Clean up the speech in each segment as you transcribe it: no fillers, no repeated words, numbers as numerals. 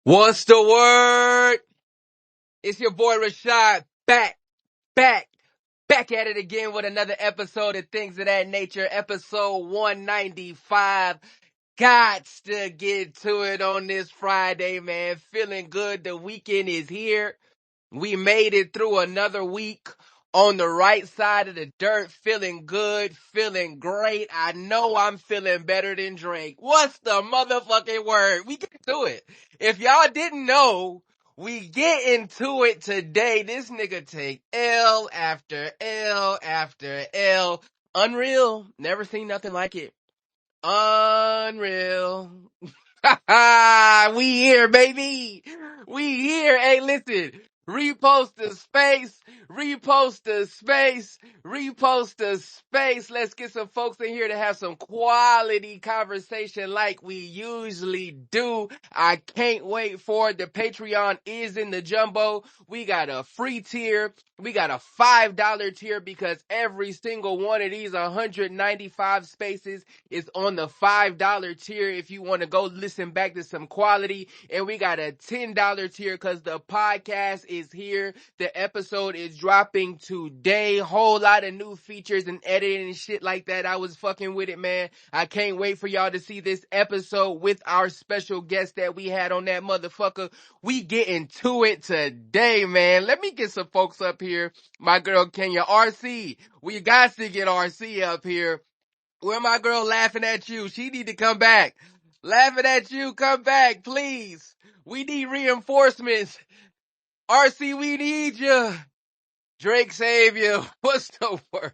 What's the word? It's your boy Rashad back, back at it again with another episode of Things of That Nature, episode 195. Gots to get to it on this Friday, man. Feeling good. The weekend is here. We made it through another week on the right side of the dirt, feeling good, feeling great. I know I'm feeling better than Drake. What's the motherfucking word? We get to it. If y'all didn't know, we get into it today. This nigga take L after L after L. Unreal. Never seen nothing like it. Unreal. We here, baby. We here. Hey, listen. Repost the space. Repost the space. Repost the space. Let's get some folks in here to have some quality conversation like we usually do. I can't wait for it. The Patreon is in the jumbo. We got a free tier. We got a $5 tier because every single one of these 195 spaces is on the $5 tier if you want to go listen back to some quality. And we got a $10 tier because the podcast is here. The episode is dropping today. Whole lot of new features and editing and shit like that. I was fucking with it, man. I can't wait for y'all to see this episode with our special guest that we had on that motherfucker. We getting to it today, man. Let me get some folks up here. My girl Kenya, RC. We got to get RC up here. Where my girl laughing at you? She need to come back. Laughing at you, come back, please. We need reinforcements. RC, we need you. Drake save you. What's the word?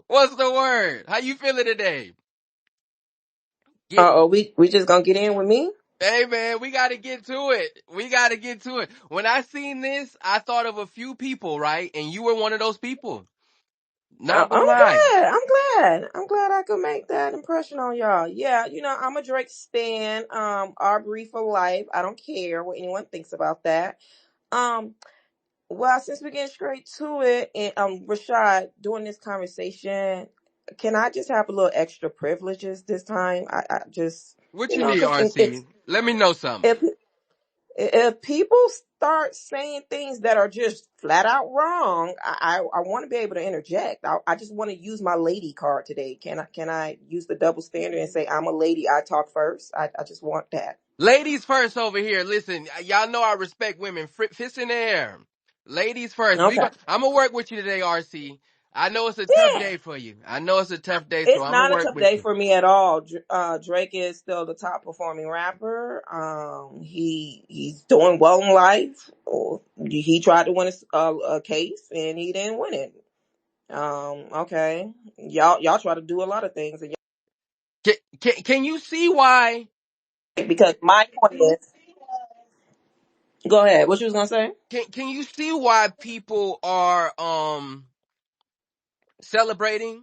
What's the word? How you feeling today? Get, Oh, we just gonna get in with me? hey man, we gotta get to it. We gotta get to it. When I seen this, I thought of a few people, right? And you were one of those people. Not I'm gonna lie. glad. I'm glad I could make that impression on y'all. Yeah, I'm a Drake stan. Aubrey for life. I don't care what anyone thinks about that. Um, well, since we're getting straight to it, and Rashad, during this conversation, can I just have a little extra privileges this time? I just, What you need, because RC? Let me know something. if if people start saying things that are just flat out wrong, I want to be able to interject. I just want to use my lady card today. Can I use the double standard and say I'm a lady? I talk first. I just want that. Ladies first over here. Listen, y'all know I respect women. Fists in the air. Ladies first. Okay. I'm gonna work with you today, RC. I know it's a tough Yeah. day for you. I know it's a tough day, so It's I'm gonna not a work tough with day you. for me at all. Drake is still the top performing rapper. He's doing well in life. He tried to win a case and he didn't win it. Okay. Y'all try to do a lot of things, and Can you see why? because my point is, go ahead. What you was gonna say? Can you see why people are celebrating?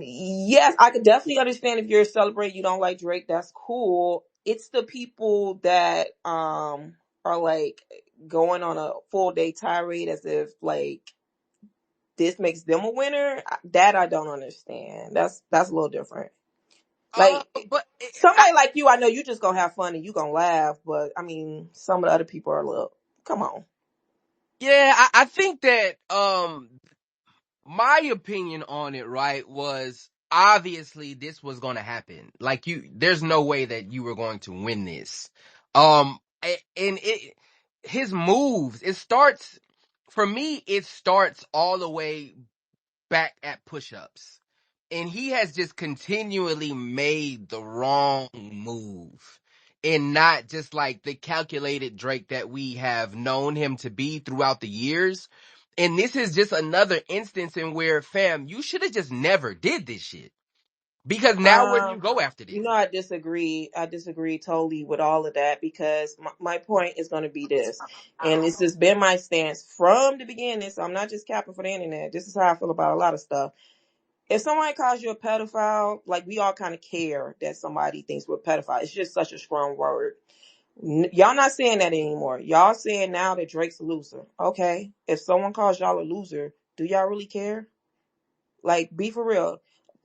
Yes, I could definitely understand if you're celebrating you don't like Drake. That's cool. It's the people that are like going on a full day tirade as if like this makes them a winner. That I don't understand. That's a little different. Uh, Like but somebody like you, I know you just gonna have fun and you gonna laugh, but I mean, some of the other people are a little. Come on. yeah, I think that my opinion on it, right, was obviously this was going to happen. Like there's no way that you were going to win this. And his moves, for me, it starts all the way back at push-ups. And he has just continually made the wrong move. And not just like the calculated Drake that we have known him to be throughout the years. And this is just another instance in where, fam, you should have just never did this shit. Because now where do you Um, go after this? I disagree. I disagree totally with all of that because my point is going to be this, and this has been my stance from the beginning. So I'm not just capping for the internet. This is how I feel about a lot of stuff. If somebody calls you a pedophile, like we all kind of care that somebody thinks we're a pedophile. It's just such a strong word. Y'all not saying that anymore. Y'all saying now that Drake's a loser. Okay, if someone calls y'all a loser, do y'all really care? Like, be for real.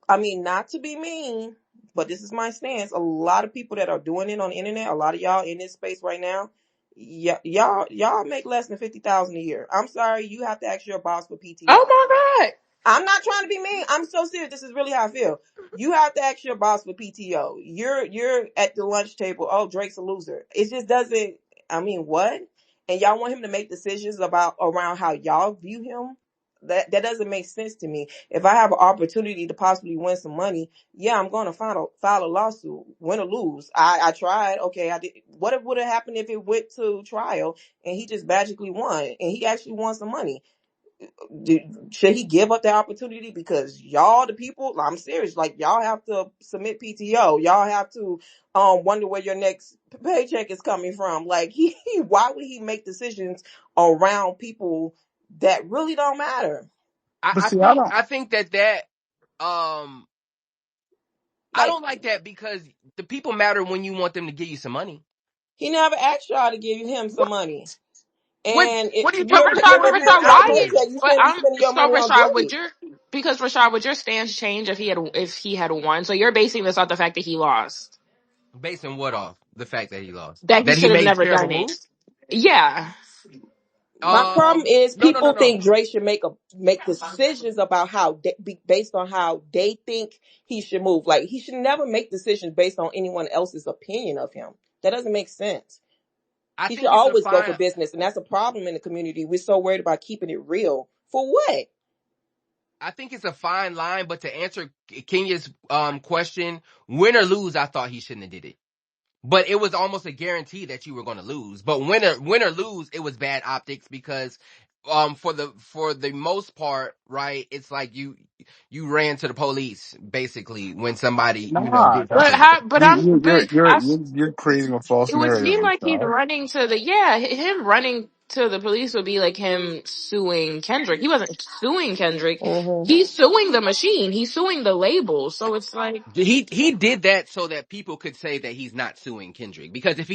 I mean, not to be mean, but this is my stance. A lot of people that are doing it on the internet, a lot of y'all in this space right now, y'all make less than 50,000 a year. I'm sorry, you have to ask your boss for Oh PTO. my God. I'm not trying to be mean. I'm so serious. This is really how I feel. You have to ask your boss for PTO. You're at the lunch table. Oh, Drake's a loser. It just doesn't. I mean, what? And y'all want him to make decisions about around how y'all view him? That doesn't make sense to me. If I have an opportunity to possibly win some money, yeah, I'm going to file a lawsuit, win or lose. I tried. Okay, I did. What would have happened if it went to trial and he just magically won and he actually won some money? Should he give up the opportunity? Because y'all, the people, I'm serious. Like y'all have to submit PTO. Y'all have to wonder where your next paycheck is coming from. Like why would he make decisions around people that really don't matter? But I see, I think don't. um I Like don't like that because the people matter when you want them to give you some money. he never asked y'all to give him some What money, what and what are you But you're talking Rashad, about? but you're Niggas paying Rashad, out of why? asking. paycheck. You But shouldn't be spending your so money on Rashad, Drake. because Rashad, would your stance change if he had won? So you're basing this off the fact that he lost, Basing what off? The fact that he lost. that he That he should have made never terrible done it. moves? Yeah. My problem is No, no, no, people no. think Drake should make decisions about based on how they think he should move. Like he should never make decisions based on anyone else's opinion of him. That doesn't make sense. I He should think it's a always go for fine business, and that's a problem in the community. We're so worried about keeping it real. For what? I think it's a fine line, but to answer Kenya's question, win or lose, I thought he shouldn't have did it. But it was almost a guarantee that you were going to lose. But win or lose, it was bad optics because for the most part, right, it's like you ran to the police basically when somebody, Nah, did But something like how? that. But I'm. But I. you're creating a false It would narrative, seem like he's Rashad. running to the yeah. Him running to the police would be like him suing Kendrick. He wasn't suing Kendrick. Hmm. He's suing the machine. He's suing the label. So it's like He did that so that people could say that he's not suing Kendrick because if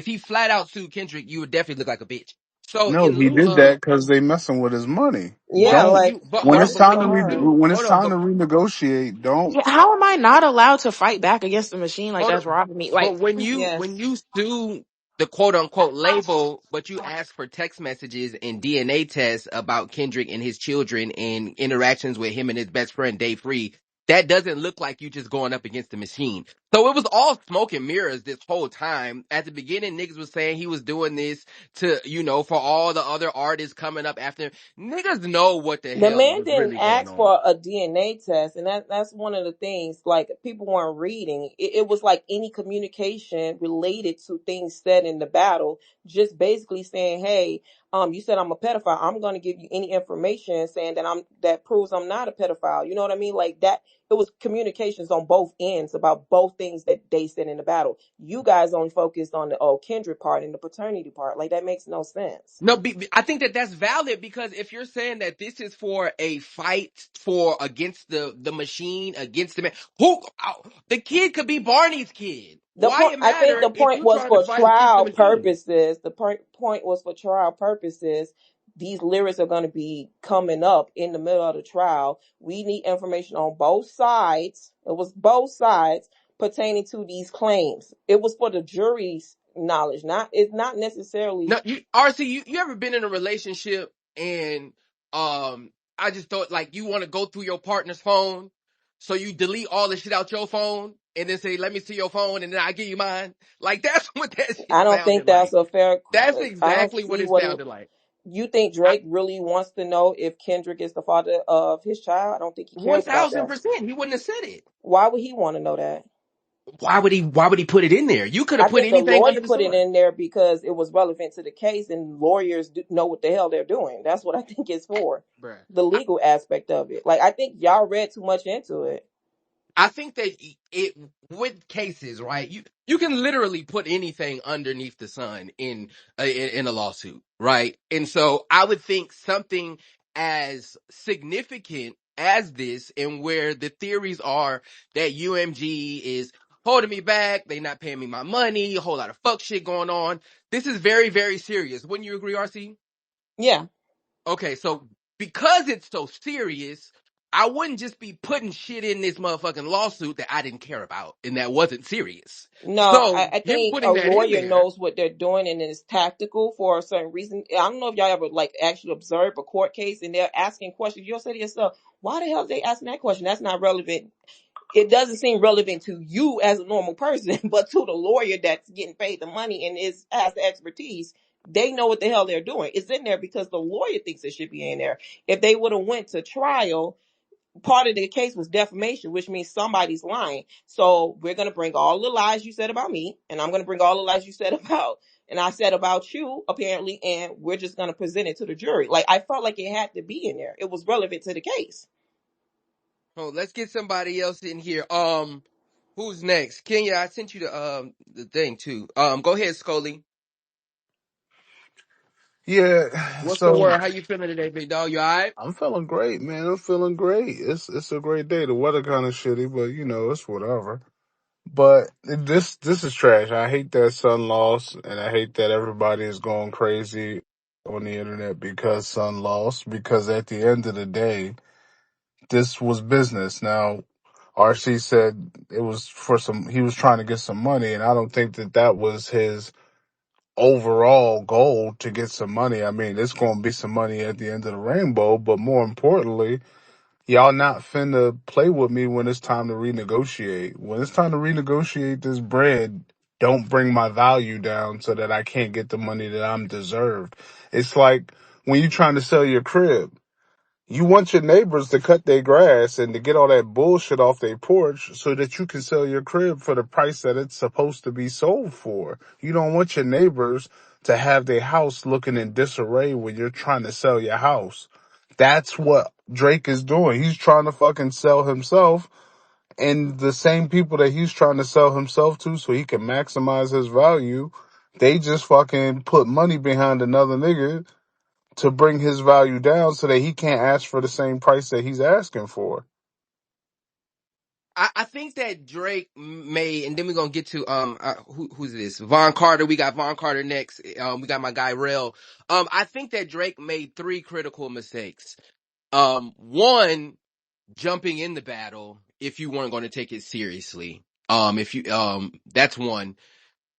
he flat out sued Kendrick, you would definitely look like a bitch. So No, in he lieu did of that because they messing with his money. Yeah, but Don't like you but when hold why on, it's is but it time what so to you hard? do, when it's hold on, time but to renegotiate. Don't. yeah, how am I not allowed to fight back against the machine like hold that's on, robbing me? but Like when Yes. you sue the quote unquote label, but you ask for text messages and DNA tests about Kendrick and his children and interactions with him and his best friend Dave Free, that doesn't look like you just going up against the machine. So it was all smoke and mirrors this whole time. At the beginning, niggas was saying he was doing this to, for all the other artists coming up after him. Niggas know what the The hell man was didn't really going ask on. for a DNA test, and that's one of the things. Like people weren't reading. It was like any communication related to things said in the battle, just basically saying, "Hey, you said I'm a pedophile. I'm going to give you any information saying that proves I'm not a pedophile." You know what I mean? Like that. It was communications on both ends about both things that they said in the battle. You guys only focused on the Kendrick part and the paternity part. Like that makes no sense. No, I think that that's valid because if you're saying that this is for a fight for against the machine against the man, the kid could be Barney's kid. The Why point, it I think matter the if point you was trying to for fight against the trial machine? purposes. The point was for trial purposes. These lyrics are going to be coming up in the middle of the trial. We need information on both sides. It was both sides pertaining to these claims. It was for the jury's knowledge. It's not necessarily. No, RC, you ever been in a relationship and I just thought like you want to go through your partner's phone, so you delete all the shit out your phone and then say, "Let me see your phone," and then I give you mine. Like that's what that shit I don't think sounded that's like. a fair. That's I don't exactly what see it what it. sounded like. You think Drake really wants to know if Kendrick is the father of his child? I don't think he One cares about thousand that. percent, he wouldn't have said it. Why would he want to know that? Why would he? Why would he put it in there? You could have I put think the anything lawyer under the put it sun. in there because it was relevant to the case, and lawyers know what the hell they're doing. That's what I think it's for, Bruh. the legal aspect of it. Like I think y'all read too much into it. I think that it with cases, right? You can literally put anything underneath the sun in a lawsuit, right? And so I would think something as significant as this, and where the theories are that UMG is holding me back, they not paying me my money, a whole lot of fuck shit going on. This is very, very serious. Wouldn't you agree, RC? Yeah, Okay, so because it's so serious, I wouldn't just be putting shit in this motherfucking lawsuit that I didn't care about and that wasn't serious. No, So I him think a putting that in lawyer there. knows what they're doing and it's tactical for a certain reason. I don't know if y'all ever like actually observe a court case and they're asking questions. You'll say to yourself, why the hell are they asking that question? That's not relevant. It doesn't seem relevant to you as a normal person, but to the lawyer that's getting paid the money and has the expertise. They know what the hell they're doing. It's in there because the lawyer thinks it should be in there. If they would have went to trial, part of the case was defamation, which means somebody's lying. So we're going to bring all the lies you said about me, and I'm going to bring all the lies you said about, and I said about you, apparently, and we're just going to present it to the jury. Like, I felt like it had to be in there. It was relevant to the case. Oh, let's get somebody else in here. Who's next? Kenya, I sent you the thing too. Go ahead, Scully. Yeah, What's the so word? How you feeling today, big dog? You alright? I'm feeling great, man. I'm feeling great. It's a great day. The weather kind of shitty, but it's whatever. But this is trash. I hate that Sun lost, and I hate that everybody is going crazy on the internet because Sun lost. Because at the end of the day, this was business. Now, RC said it was for some. He was trying to get some money, and I don't think that was his overall goal to get some money. I mean, it's going to be some money at the end of the rainbow, but more importantly, y'all not finna play with me when it's time to renegotiate. When it's time to renegotiate this bread, don't bring my value down so that I can't get the money that I'm deserved. It's like when you're trying to sell your crib. You want your neighbors to cut their grass and to get all that bullshit off their porch so that you can sell your crib for the price that it's supposed to be sold for. You don't want your neighbors to have their house looking in disarray when you're trying to sell your house. That's what Drake is doing. He's trying to fucking sell himself, and the same people that he's trying to sell himself to so he can maximize his value, they just fucking put money behind another nigga to bring his value down so that he can't ask for the same price that he's asking for. I think that Drake may, and then we're gonna get to who's this? Von Carter. We got Von Carter next. We got my guy Rel. I think that Drake made three critical mistakes. One, jumping in the battle if you weren't going to take it seriously. If you that's one.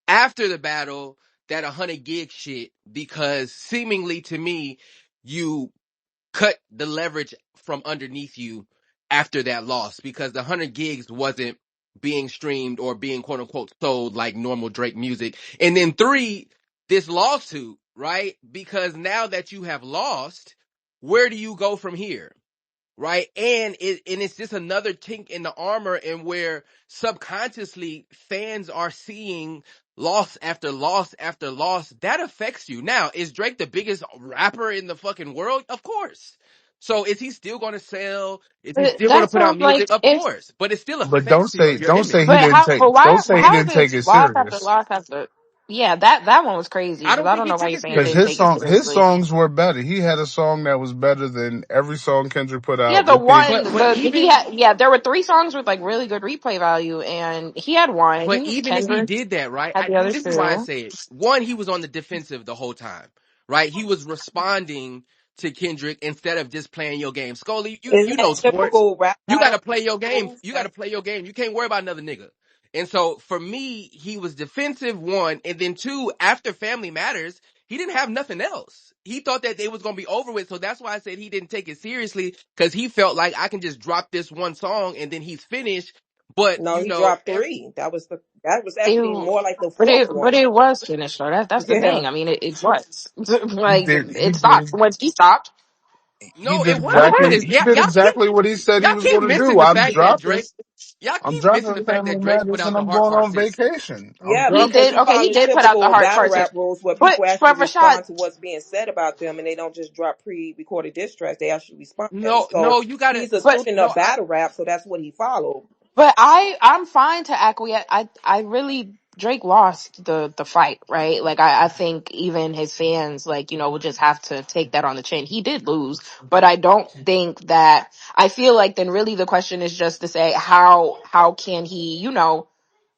After the battle, that 100 gig shit, because seemingly to me, you cut the leverage from underneath you after that loss, because the 100 gigs wasn't being streamed or being quote unquote sold like normal Drake music. And then three, this lawsuit, right? Because now that you have lost, where do you go from here? Right. And it's just another chink in the armor, and where subconsciously fans are seeing loss after loss after loss. That affects you. Now, is Drake the biggest rapper in the fucking world? Of course. So is he still going to sell? Is he But still going to that put out sounds music? like Of if. course. But it still But don't affects say your don't say image. he But didn't how? take But don't why? say he How is didn't take it it loss after serious. loss after? Yeah, that one was crazy I because don't I think don't he know why took you're it saying he Because didn't his take it seriously. song his seriously. songs were better. He had a song that was better than every song Kendrick put Yeah, out. the It paid one But he even had. Yeah, there were three songs with like really good replay value, and he had one. I But think even if he Kendrick did that, right? had the other This is why I two. say it. One, he was on the defensive the whole time, right? He was responding to Kendrick instead of just playing your game. Scully, you Isn't know that sports. typical rap You got to battle play your game. rules? You got to That's play your game. You can't worry about another nigga. And so for me, he was defensive, one, and then two, after Family Matters, he didn't have nothing else. He thought that they was gonna be over with, so that's why I said he didn't take it seriously, because he felt like I can just drop this one song and then he's finished. But no, he dropped three. That was actually It, more like the but fourth it one. was finished though. That's the Yeah. thing. I mean, it was he like did he it stopped did once he stopped. he no, did it wasn't exactly finished. he did exactly what he said he Y'all was keep gonna missing do. the fact that Drake. Y'all I'm keep missing dropping the fact Family that Drake put Matters out and the I'm hard going on charts. vacation. I'm Yeah, He because did. he Okay, he followed did put out the typical hard battle charts, rap rules where but people actually but Rashad, respond to what's being said about them and they don't just drop pre-recorded diss tracks. They actually respond to them. No, So no, you gotta. he's a but student No, of battle rap, so that's what he followed. I'm fine to acquiesce. I really Drake lost the fight, right? Like I think even his fans like, will just have to take that on the chin. He did lose, but I don't think that I feel like then really the question is just to say how can he,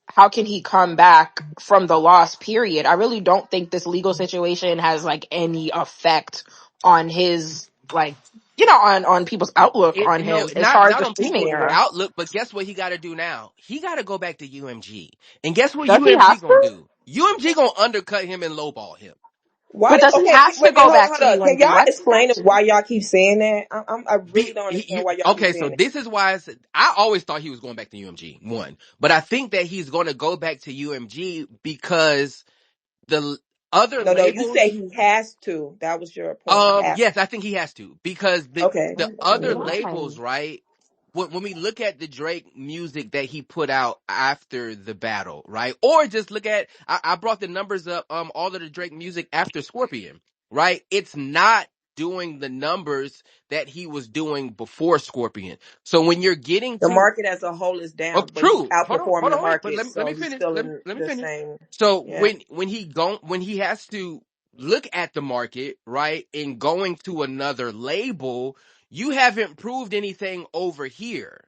how can he come back from the loss period? I really don't think this legal situation has like any effect on his like you know, on people's outlook It on no, him as not far as not the on streaming people's era. outlook, but guess what he got to do now? He got to go back to UMG, and guess what Does he UMG have gonna to? do? UMG gonna undercut him and lowball him. Why? But does he Okay, have to wait, go back hold to up. Can UMG? y'all Why does he have explain to? why y'all keep saying that? I really don't understand why y'all keep Okay, so saying that. this is why I always thought he was going back to UMG one, but I think that he's going to go back to UMG because the other No, no, you say labels. he has to. That was your point. Has Yes, I think he has to because okay. the other Why? labels, right? When we look at the Drake music that he put out after the battle, right? Or just look at I brought the numbers up, all of the Drake music after Scorpion, right? It's not doing the numbers that he was doing before Scorpion. So when you're getting The to market as a whole is Oh, down, but he's true. outperforming Hold the on, wait. But market, let so me he's finish. still Let, in let me the finish. same. So Yeah. when he has to look at the market, right, and going to another label, you haven't proved anything over here.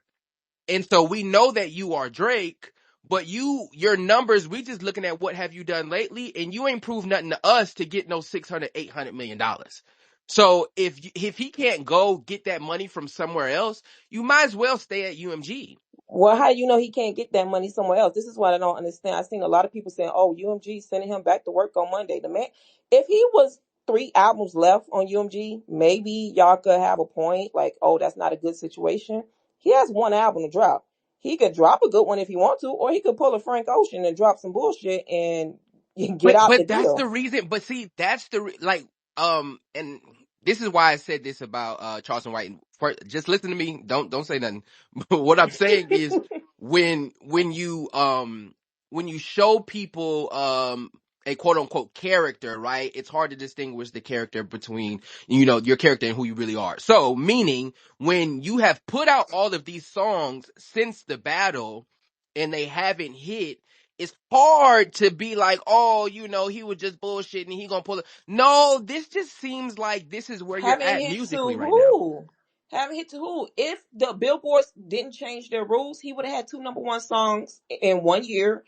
And so we know that you are Drake, but your numbers, we just looking at what have you done lately, and you ain't proved nothing to us to get no 600, $800 million. So if he can't go get that money from somewhere else, you might as well stay at UMG. Well, how do you know he can't get that money somewhere else? This is what I don't understand. I've seen a lot of people saying, "Oh, UMG sending him back to work on Monday." The man, if he was 3 albums left on UMG, maybe y'all could have a point. Like, oh, that's not a good situation. He has 1 album to drop. He could drop a good one if he want to, or he could pull a Frank Ocean and drop some bullshit and get out the But that's the deal. reason. But see, that's the like and this is why I said this about Charleston White. Just listen to me. Don't say nothing. But what I'm saying is when you show people a quote unquote character, right? It's hard to distinguish the character between your character and who you really are. So meaning when you have put out all of these songs since the battle and they haven't hit, it's hard to be like, oh, he was just bullshitting. He gonna pull it. No, this just seems like this is where you're Haven't at hit to musically right now. who? Haven't hit to who? If the billboards didn't change their rules, he would have had 2 number 1 songs in 1 year.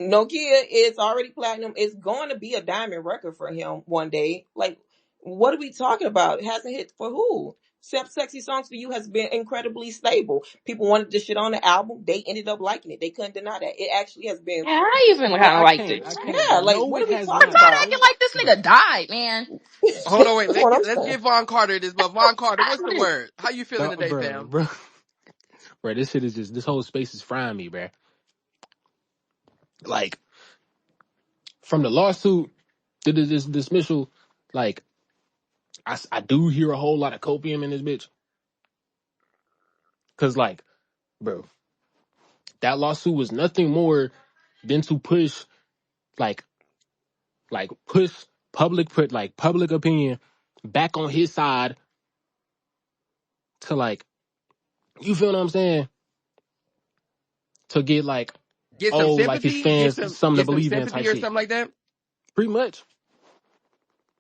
Nokia is already platinum. It's going to be a diamond record for him one day. Like, what are we talking about? It hasn't hit for who? Sexy Songs for You has been incredibly stable. People wanted this shit on the album. They ended up liking it. They couldn't deny that. It actually has been, Yeah, I even Yeah, kind of liked it. I can't, yeah, bro. like, No, what it are we has I'm talking not, not about? acting bro. like this Bro, nigga died, man. Hold on, wait. That's what I'm Let's saying. give Von Carter this. But Von Carter, what's the word? How you feeling no, today, bro, fam? bro, bro. This shit is just this whole space is frying me, bro. Like from the lawsuit to this dismissal, like I do hear a whole lot of copium in this bitch, cause like, bro, that lawsuit was nothing more than to push like push public opinion back on his side to like, you feel what I'm saying, to get like, Get some oh, like his sympathy. Get fans some something to get some believe in type sympathy or shit. something like that. Pretty much.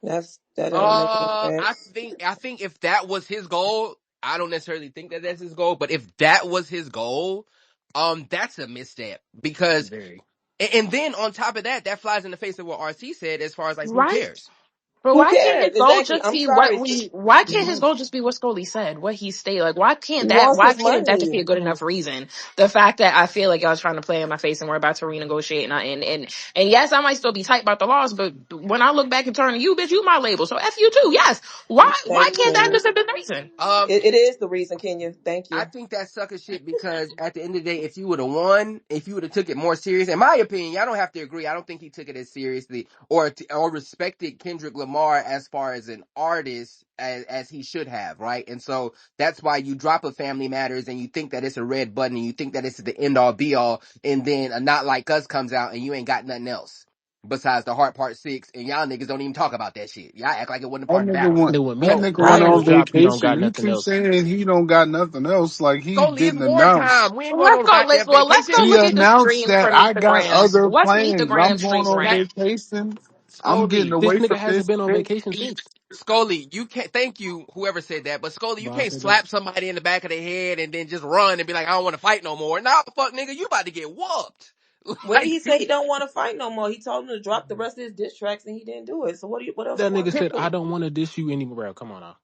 That doesn't make any I sense. think if that was his goal, I don't necessarily think that that's his goal, but if that was his goal, that's a misstep because Very. and then on top of that, that flies in the face of what RC said as far as like who Right? cares. But Who why can't cares? his goal Exactly. just I'm be what sorry. we? Why He can't his goal just be what Scully said, what he stated? Like, why can't that? wants Why his can't that just be money. a good enough reason? The fact that I feel like y'all trying to play in my face and we're about to renegotiate, and yes, I might still be tight about the laws, but when I look back and turn to you, bitch, you my label, so f you too. Yes. Why Thank can't that you. just have been the reason? It is the reason, Kenya. Thank I you. think that's sucker shit because at the end of the day, if you would have won, if you would have took it more serious, in my opinion, y'all don't have to agree. I don't think he took it as seriously or respected Kendrick Lamar as far as an artist as he should have, right? And so that's why you drop a Family Matters and you think that it's a red button and you think that it's the end all be all, and then a Not Like Us comes out and you ain't got nothing else besides the Heart Part 6, and y'all niggas don't even talk about that shit. Y'all act like it wasn't a That part of the nigga battle. went. Then when That So nigga Mad went on Matters drop, he don't got vacation. You nothing keep else. saying he don't got nothing else. Like he Scully, it's didn't more announce. time. We ain't Well, going on let's no go. goddamn Let's go vacation. He look at the announced streams that from I got Instagram. other Let's meet the plans. I'm gram going streams on right. vacation. I'm getting Scully, This away nigga from hasn't this been on shit. vacation since. Scully, you can't. Thank you, whoever said that. But Scully, you But I can't said that. slap somebody in the back of the head and then just run and be like, "I don't want to fight no more." Nah, fuck, nigga, you about to get whooped. What did Like he say? He don't want to fight no more. He told him to drop the rest of his diss tracks, and he didn't do it. So what else That more nigga can said, you I do? don't want to diss you anymore. Bro, come on now.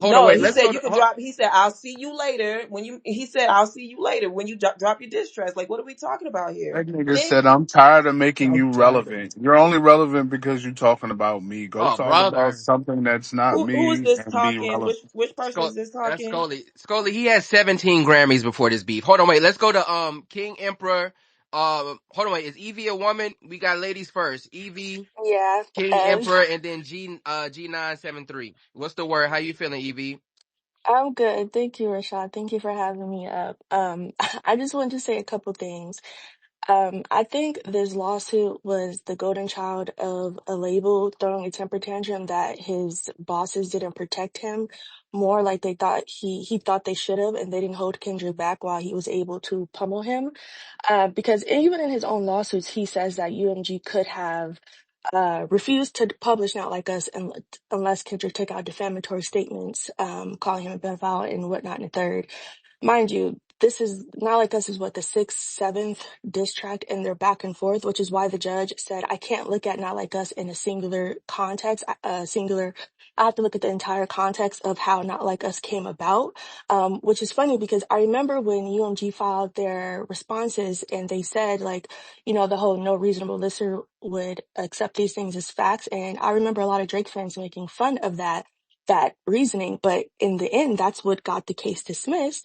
hold on, No, wait. he Let's said go you to. could drop. He said, "I'll see you later." He said, "I'll see you later when you drop your diss tracks." Like, what are we talking about here? That nigga He ain't, said, I'm tired of making I'm you tired of relevant. You're only relevant because you're talking about me. Go Oh, talk about brother. something that's not who is me this and be talking? relevant. Which person is this That's talking? Scully. Scully, he had 17 Grammys before this beef. Hold on, wait. Let's go to King Emperor. Hold on, wait. Is Evie a woman? We got ladies first. Evie, Yeah, King Ev. Emperor, and then G973. What's the word? How you feeling, Evie? I'm good. Thank you, Rashad. Thank you for having me up. I just wanted to say a couple things. I think this lawsuit was the golden child of a label throwing a temper tantrum that his bosses didn't protect him more like they thought he thought they should have, and they didn't hold Kendrick back while he was able to pummel him. Because even in his own lawsuits, he says that UMG could have refused to publish Not Like Us unless Kendrick took out defamatory statements, calling him a pedophile and whatnot in the third. Mind you, this is Not Like Us is what the sixth, seventh diss track, and they're back and forth, which is why the judge said I can't look at Not Like Us in a singular context, singular. I have to look at the entire context of how Not Like Us came about, which is funny because I remember when UMG filed their responses and they said like, you know, the whole no reasonable listener would accept these things as facts, and I remember a lot of Drake fans making fun of that reasoning, but in the end, that's what got the case dismissed,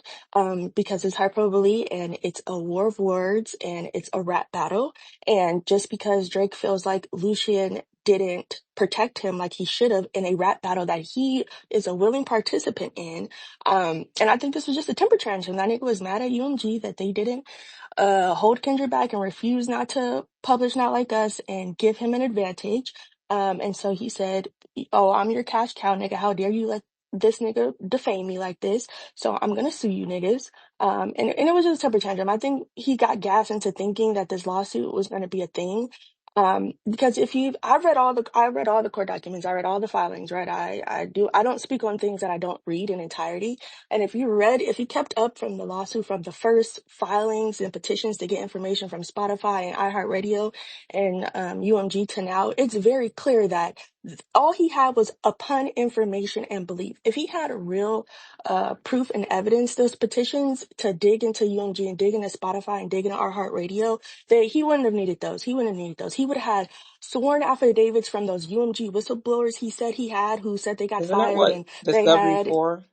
because it's hyperbole and it's a war of words and it's a rap battle. And just because Drake feels like Lucian didn't protect him like he should have in a rap battle that he is a willing participant in, and I think this was just a temper tantrum. That nigga was mad at UMG that they didn't hold Kendrick back and refuse not to publish Not Like Us and give him an advantage. And so he said, "Oh, I'm your cash cow, nigga. How dare you let this nigga defame me like this? So I'm gonna sue you niggas." And it was just a temper tantrum. I think he got gas into thinking that this lawsuit was gonna be a thing. Because I read all the court documents, I read all the filings, right? I don't speak on things that I don't read in entirety. And if you kept up from the lawsuit, from the first filings and petitions to get information from Spotify and iHeartRadio and UMG to now, it's very clear that all he had was upon information and belief. If he had a real proof and evidence, those petitions to dig into UMG and dig into Spotify and dig into iHeartRadio, he wouldn't have needed those. He wouldn't have needed those. He would have had sworn affidavits from those UMG whistleblowers he said he had, who said they got Isn't that fired what and they Discovery had for?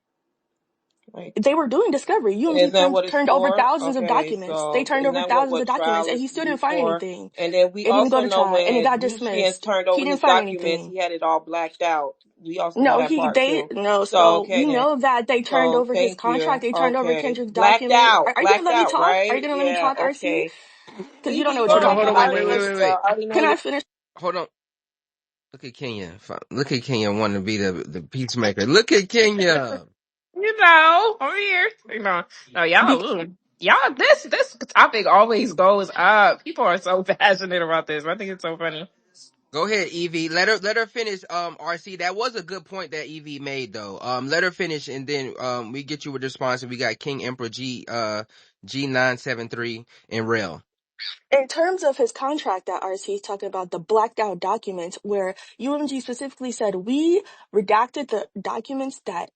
Like, they were doing discovery. UMG isn't that what it's turned over for? thousands of Okay, documents. They so turned isn't over that what thousands of documents trial and is he to still be didn't find for? anything. And then we It didn't also go to know trial and it when got Lucian's dismissed. turned He over didn't his find documents, anything. he had it all blacked out. We also know No, that he part they too. no. So So okay we then. know that they turned So over his thank contract. you. They turned over Okay. Kendrick's document. Are you gonna Blacked let me out, talk? Are you right? gonna let me Yeah, talk, RC? okay. Because you don't Evie, know you what you're Hold on, already hold talking on, know I wait, about, wait, already know wait, Nigs. wait, you wait. already know Can your I finish? Hold on. Look at Kenya. Look at Kenya wanting to be the peacemaker. Look at Kenya. You know, I'm here. You know, no, y'all, y'all. This topic always goes up. People are so passionate about this. I think it's so funny. Go ahead, Evie. Let her finish. RC, that was a good point that Evie made though. Let her finish, and then we get you with the response. And we got King Emperor G973 and Rail. In terms of his contract that RC is talking about, the blacked out documents where UMG specifically said we redacted the documents that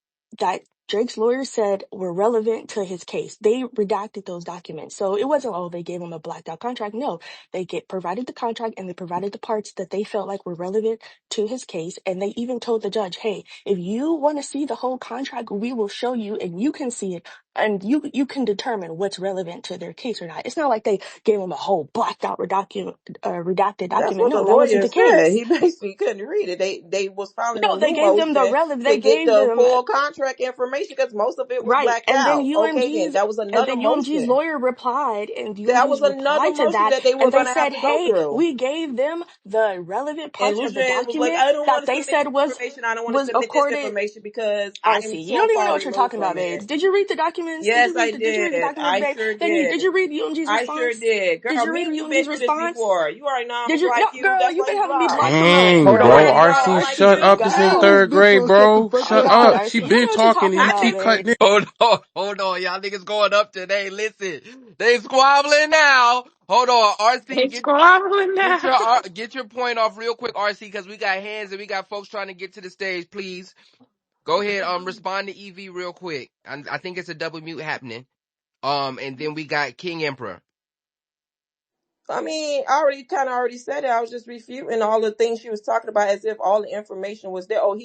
Drake's lawyer said were relevant to his case. They redacted those documents. So it wasn't, oh, they gave him a blacked out contract. No, they provided the contract and they provided the parts that they felt like were relevant to his case. And they even told the judge, hey, if you want to see the whole contract, we will show you and you can see it and you can determine what's relevant to their case or not. It's not like they gave him a whole blacked out redacted That's document. what the No, that wasn't lawyer the said. case. He basically couldn't read it. They was filing a No, they new gave them the motion relevant. to They get gave the them full contract information because most of it was right, blacked out. Okay, then that was and another then UMG's motion. lawyer replied, and That was UMG's another replied to motion that, that they were and they gonna have said, to go "Hey, through. we gave them the relevant And parts of the Lucian was like, document I don't that want to they submit said this information. I don't want to was submit this accorded." information because I I am see. You so don't even know far what you're removed talking from about, it. babes. Did you read the documents? Yes, I Did you read the did. documents, I babe? sure Then did did. you read UMG's I sure response? did. Did Girl, you me read and you UMG's been through this response? before. You already know I'm Did gonna you? No, block you. girl, That's you've why been you having me blocked. blocked for months. Dang, Hold on, Go wait. bro. ahead, Girl, girl. I don't RC, like RC, shut you up. you. This in go. Go. third grade, bro. Oh Shut God, up. RC, She you don't been know what you're talking and talking you about, keep cutting babes. it. Hold on. Y'all niggas going up today. Listen, they squabbling now. Hold on, RC, It's squabbling get now. get your point off real quick, RC, because we got hands and we got folks trying to get to the stage. Please. Go ahead, respond to EV real quick. I think it's a double mute happening. And then we got King Emperor. I mean, I already kind of already said it. I was just refuting all the things she was talking about as if all the information was there. Oh,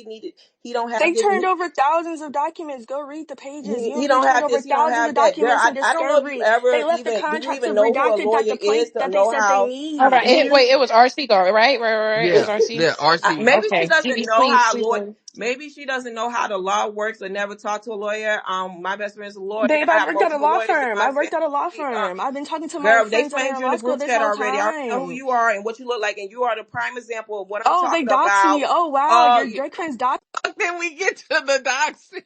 he don't have They this. turned over thousands of documents. Go read the pages. He UMG don't turned have over this. He don't thousands of have that. Girl, documents in I don't know if you discovery. ever They left the even do. You contracts even of know who a redacted that lawyer the place is to that they know said they how. Hold on. need. Wait, it was RC though, right? It was Yeah, RC. yeah, RC. Maybe she Okay. doesn't GD, know please, how please. law. Maybe she doesn't know how the law works or never talked to a lawyer. My best friend's a lawyer. Babe, I I have worked at a multiple law lawyers in firm. my I worked at a law family. firm. I've been talking to my Girl, they friends that are flamed in you in law the school group this chat whole already. I already know who time. you are and what you look like, and you are the prime example of what I'm Oh, they talking doxed about. me. Oh, wow. Uh, Your Drake friends doxed. Then we get to the doxing.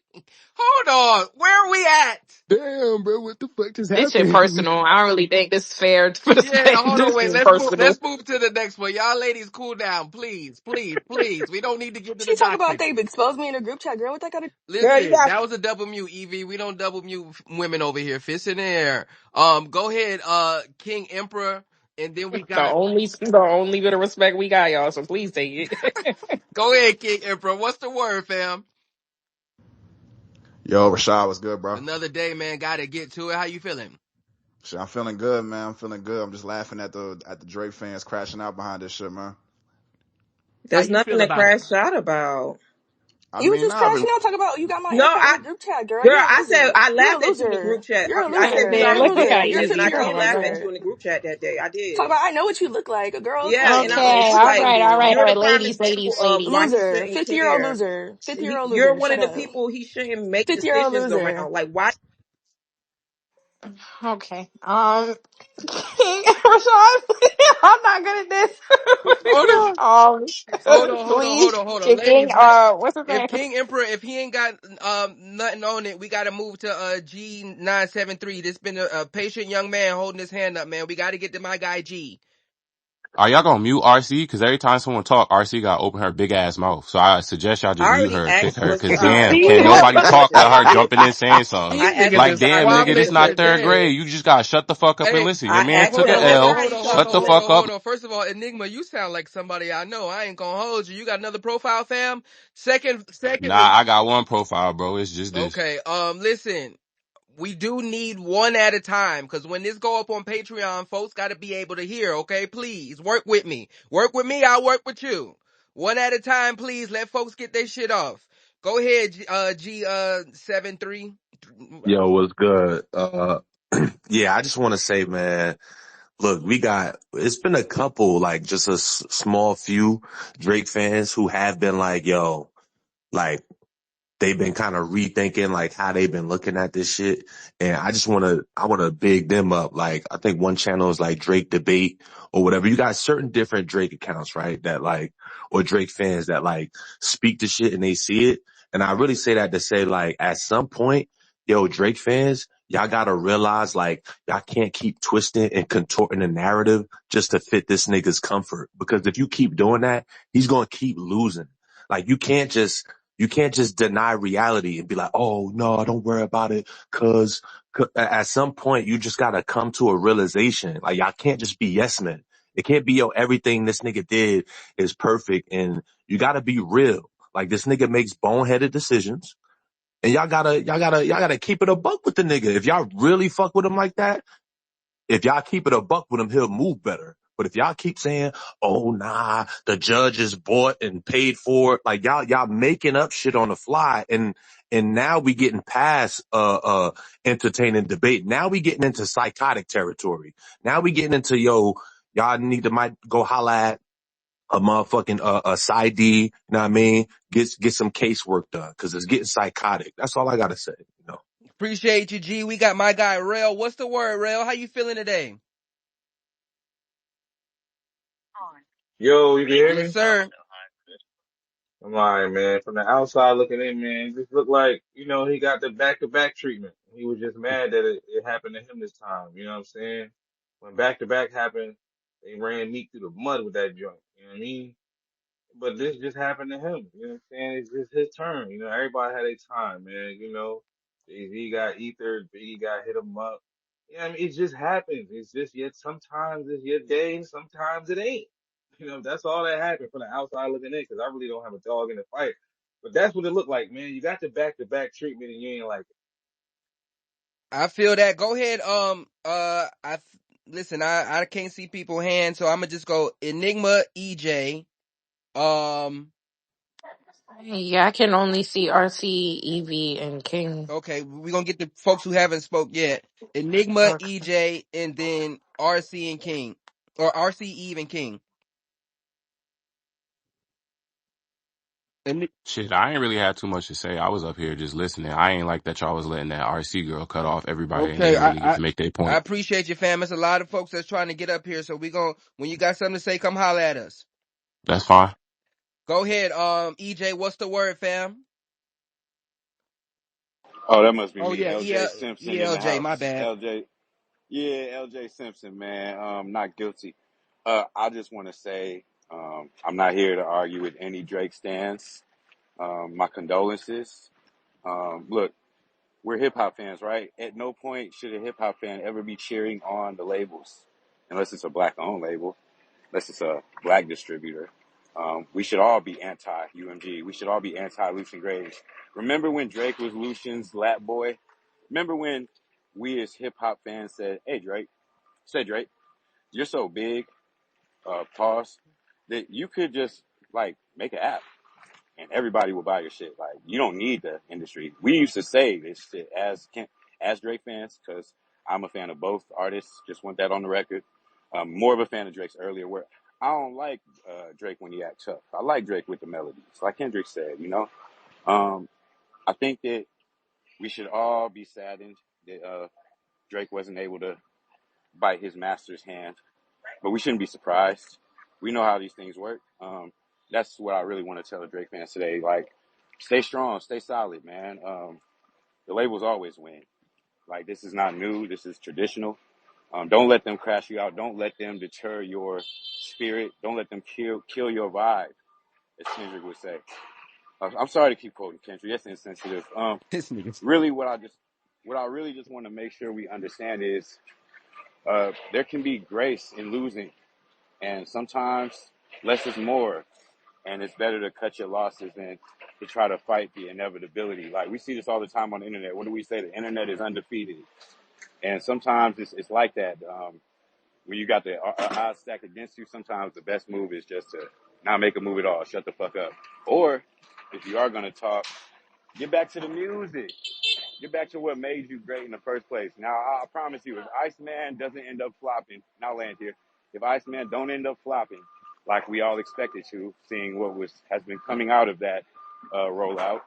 Hold on. Where are we at? Damn, bro, what the fuck just This shit happened? personal. I don't really think this is fair for the Yeah, space. hold on, This wait. is Let's move. personal. Let's move to the next one. Y'all ladies, cool down, please, please, please. We don't need to get to the She talk about doxing. they exposed me in a group chat. Girl, what that got to girl, you Listen, got that was a double mute, Evie. We don't double mute women over here. Fist in the air. Go ahead, King Emperor, and then we got. The only bit of respect we got, y'all. So please take it. Go ahead, King Emperor. What's the word, fam? Yo, Rashad, what's good, bro? Another day, man. Got to get to it. How you feeling? Shit, I'm feeling good, man. I'm feeling good. I'm just laughing at the Drake fans crashing out behind this shit, man. How there's you nothing feel to about it? crash out about. I You was mean, just nah, crashing out talking about you got my No, info in I the group chat, girl. girl, You're a I said loser. I You're a laughed at you in the group loser. chat. You're a I said we loser. Man, You're already a look loser. how discussed You're a this, easy. and I 50-year old Come did on, laugh bro. at you loser. in the group chat that day. I Talk did. about I know what you look like. Girl, Yeah, okay. and Okay, it's all like right, you're the prime ladies, example ladies, of why ladies. he Loser. shouldn't 50-year-old care. loser. 50-year-old You're loser. one Shut of the up. people he shouldn't make 50-year-old decisions loser. around. Like why? Okay. King Rashawn, I'm not good at this. Hold on, um, hold please, on, hold on, King. ladies. What's his If name? King Emperor, if he ain't got nothing on it, we got to move to G973. This been a patient young man holding his hand up, man. We got to get to my guy G. Are y'all gonna mute RC? Because every time someone talk, RC got to open her big ass mouth. So I suggest y'all just I mute already her and kick asked her. Because damn, what See, can his nobody opinion talk is. without her jumping in saying something? I These asked niggas what Like his is damn, opinion nigga, squabbling this is. not third today. grade. You just gotta shut the fuck up and Hey, listen. Your I man asked took hold him a on, as a hold on, L. prime hold on, hold Shut on, the example. hold fuck on, up. hold on. First of all, Enigma, you sound like somebody I know. I ain't gonna hold you. You got another profile, fam? Secondly, Nah, I got one profile, bro. It's just this. okay, listen. We do need one at a time because when this go up on Patreon, folks got to be able to hear. Okay, please work with me. Work with me. I'll work with you. One at a time, please. Let folks get their shit off. Go ahead, G 73. Yo, what's good? Yeah, I just want to say, man, look, it's been a couple, like just a small few Drake fans who have been like, yo, like, they've been kind of rethinking like how they've been looking at this shit. And I want to big them up. Like, I think one channel is like Drake Debate or whatever. You got certain different Drake accounts, right? That like, or Drake fans that like speak the shit and they see it. And I really say that to say like, at some point, yo, Drake fans, y'all gotta realize like, y'all can't keep twisting and contorting the narrative just to fit this nigga's comfort. Because if you keep doing that, he's gonna keep losing. Like, you can't just deny reality and be like, oh, no, don't worry about it. Cause at some point, you just gotta come to a realization. Like, y'all can't just be yes men. It can't be, yo, everything this nigga did is perfect. And you gotta be real. Like, this nigga makes boneheaded decisions. And y'all gotta keep it a buck with the nigga. If y'all really fuck with him like that, if y'all keep it a buck with him, he'll move better. But if y'all keep saying, oh nah, the judge is bought and paid for it, like y'all making up shit on the fly and now we getting past, entertaining debate. Now we getting into psychotic territory. Now we getting into, yo, y'all need to might go holla at a motherfucking, a side D, you know what I mean? Get some casework done. Cause it's getting psychotic. That's all I gotta say, you know. Appreciate you, G. We got my guy Rail. What's the word, Rail? How you feeling today? Yo, you can hear Yes, me? sir. I'm alright, man. From the outside looking in, man, it just looked like, he got the back-to-back treatment. He was just mad that it happened to him this time. You know what I'm saying? When back-to-back happened, they ran Meek through the mud with that joint. You know what I mean? But this just happened to him. You know what I'm saying? It's just his turn. Everybody had their time, man. Jay-Z got ethered, Biggie got hit him up. Yeah, I mean, it just happens. It's just yet sometimes it's your day, and sometimes it ain't. That's all that happened from the outside looking in, because I really don't have a dog in the fight. But that's what it looked like, man. You got the back-to-back treatment and you ain't like I feel that. Go ahead. Listen. I can't see people hands, so I'm gonna just go Enigma, EJ. Um. Yeah, I can only see RC, Evie, and King. Okay, we're gonna get the folks who haven't spoke yet. Enigma, Okay. EJ, and then RC and King, or RC, Eve, and King. And Shit, I ain't really had too much to say. I was up here just listening. I ain't like that y'all was letting that RC girl cut off everybody and okay, didn't really get to make their I point. appreciate you, fam. There's a lot of folks that's trying to get up here, so we gonna when you got something to say, come holler at us. That's fine. Go ahead, EJ. What's the word, fam? Oh, that must be Oh me, yeah, LJ Simpson in the ELJ. My house. bad. LJ, yeah, LJ Simpson, man. Not guilty. I just want to say, I'm not here to argue with any Drake stans. My condolences. Look, we're hip hop fans, right? At no point should a hip hop fan ever be cheering on the labels, unless it's a black owned label. Unless it's a black distributor. We should all be anti UMG. We should all be anti Lucian Graves. Remember when Drake was Lucian's lap boy? Remember when we as hip hop fans said, "Hey Drake, say Drake, you're so big, pause, that you could just like make an app and everybody will buy your shit. Like you don't need the industry." We used to say this shit as Drake fans because I'm a fan of both artists. Just want that on the record. More of a fan of Drake's earlier work. I don't like Drake when he acts tough. I like Drake with the melodies, like Kendrick said. I think that we should all be saddened that Drake wasn't able to bite his master's hand, but we shouldn't be surprised. We know how these things work. That's what I really want to tell the Drake fans today. Like, stay strong, stay solid, man. The labels always win. Like, this is not new. This is traditional. Don't let them crash you out. Don't let them deter your spirit. Don't let them kill your vibe, as Kendrick would say. I'm sorry to keep quoting Kendrick. That's insensitive. This nigga. Really, what I really just want to make sure we understand is there can be grace in losing, and sometimes less is more. And it's better to cut your losses than to try to fight the inevitability. Like we see this all the time on the internet. What do we say? The internet is undefeated, and sometimes it's like that. When you got the odds stacked against you, sometimes the best move is just to not make a move at all. Shut the fuck up. Or if you are gonna talk, get back to the music. Get back to what made you great in the first place. Now I promise you, if Iceman doesn't end up flopping, and I'll land here. If Iceman don't end up flopping, like we all expected to, seeing what has been coming out of that rollout.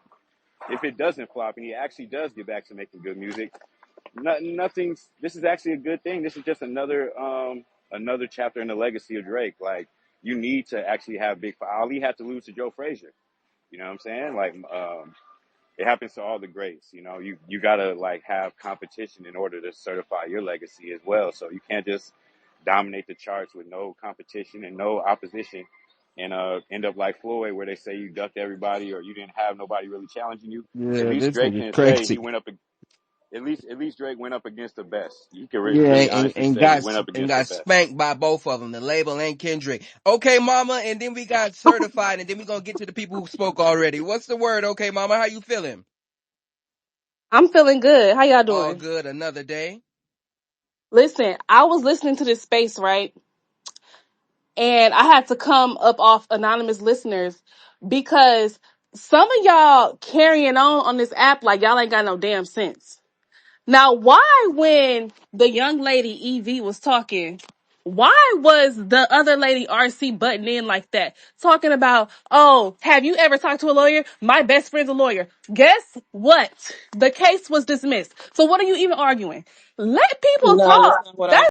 If it doesn't flop and he actually does get back to making good music, nothing's. This is actually a good thing. This is just another chapter in the legacy of Drake. Like you need to actually have big. Ali had to lose to Joe Frazier. You know what I'm saying? Like it happens to all the greats. You gotta like have competition in order to certify your legacy as well. So you can't just dominate the charts with no competition and no opposition and end up like Floyd where they say you ducked everybody or you didn't have nobody really challenging you. At Yeah, least this Drake nigga can say crazy. he went up at least Drake went up against the best. You can Yeah, really honestly and say he went up and against the got best. spanked by both of them, the label and Kendrick. Okay, mama, and then we got certified, and then we gonna get to the people who spoke already. What's the word? Okay, mama, how you feeling? I'm feeling good. How y'all All doing? good. Another day. Listen, I was listening to this space, right? And I had to come up off anonymous listeners because some of y'all carrying on this app like y'all ain't got no damn sense. Now, why when the young lady EV was talking, why was the other lady RC butting in like that? Talking about, oh, have you ever talked to a lawyer? My best friend's a lawyer. Guess what? The case was dismissed. So what are you even arguing? Let people No, that's talk. not what I That's